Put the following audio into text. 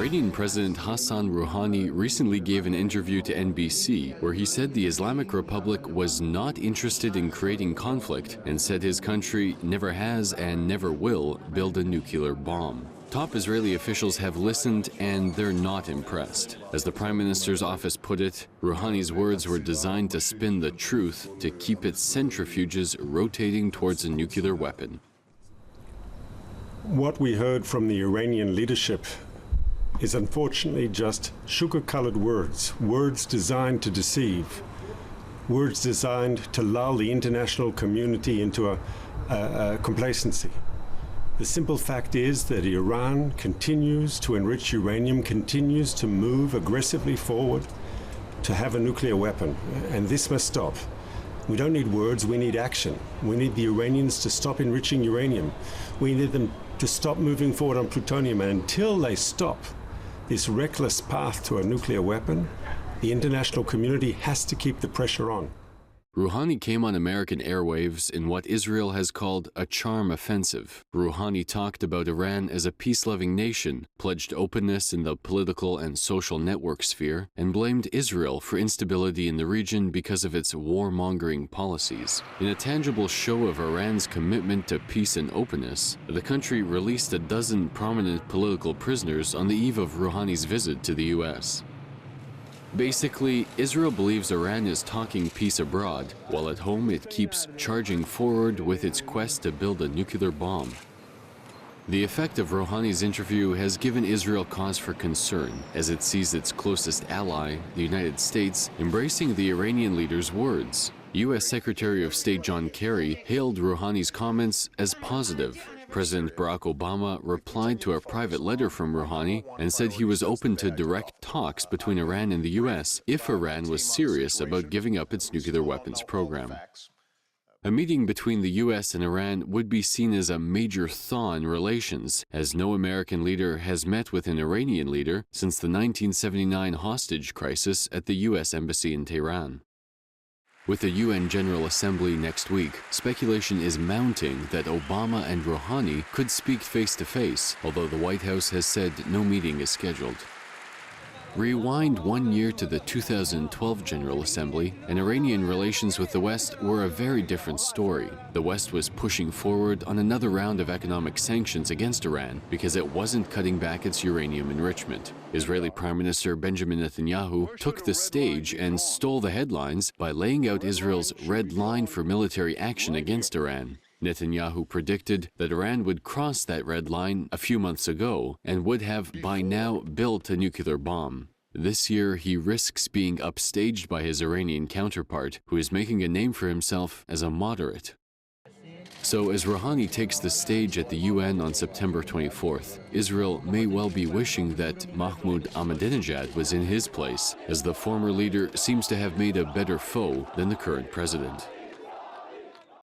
Iranian President Hassan Rouhani recently gave an interview to NBC where he said the Islamic Republic was not interested in creating conflict and said his country never has and never will build a nuclear bomb. Top Israeli officials have listened and they're not impressed. As the Prime Minister's office put it, Rouhani's words were designed to spin the truth to keep its centrifuges rotating towards a nuclear weapon. What we heard from the Iranian leadership is unfortunately just sugar-colored words, words designed to deceive, words designed to lull the international community into a complacency. The simple fact is that Iran continues to enrich uranium, continues to move aggressively forward to have a nuclear weapon, and this must stop. We don't need words, we need action. We need the Iranians to stop enriching uranium. We need them to stop moving forward on plutonium, and until they stop this reckless path to a nuclear weapon, the international community has to keep the pressure on. Rouhani came on American airwaves in what Israel has called a charm offensive. Rouhani talked about Iran as a peace-loving nation, pledged openness in the political and social network sphere, and blamed Israel for instability in the region because of its warmongering policies. In a tangible show of Iran's commitment to peace and openness, the country released a dozen prominent political prisoners on the eve of Rouhani's visit to the U.S. Basically, Israel believes Iran is talking peace abroad, while at home it keeps charging forward with its quest to build a nuclear bomb. The effect of Rouhani's interview has given Israel cause for concern, as it sees its closest ally, the United States, embracing the Iranian leader's words. U.S. Secretary of State John Kerry hailed Rouhani's comments as positive. President Barack Obama replied to a private letter from Rouhani and said he was open to direct talks between Iran and the U.S. if Iran was serious about giving up its nuclear weapons program. A meeting between the U.S. and Iran would be seen as a major thaw in relations, as no American leader has met with an Iranian leader since the 1979 hostage crisis at the U.S. Embassy in Tehran. With the UN General Assembly next week, speculation is mounting that Obama and Rouhani could speak face-to-face, although the White House has said no meeting is scheduled. Rewind 1 year to the 2012 General Assembly, and Iranian relations with the West were a very different story. The West was pushing forward on another round of economic sanctions against Iran because it wasn't cutting back its uranium enrichment. Israeli Prime Minister Benjamin Netanyahu took the stage and stole the headlines by laying out Israel's red line for military action against Iran. Netanyahu predicted that Iran would cross that red line a few months ago and would have by now built a nuclear bomb. This year, he risks being upstaged by his Iranian counterpart, who is making a name for himself as a moderate. So as Rouhani takes the stage at the UN on September 24th, Israel may well be wishing that Mahmoud Ahmadinejad was in his place, as the former leader seems to have made a better foe than the current president.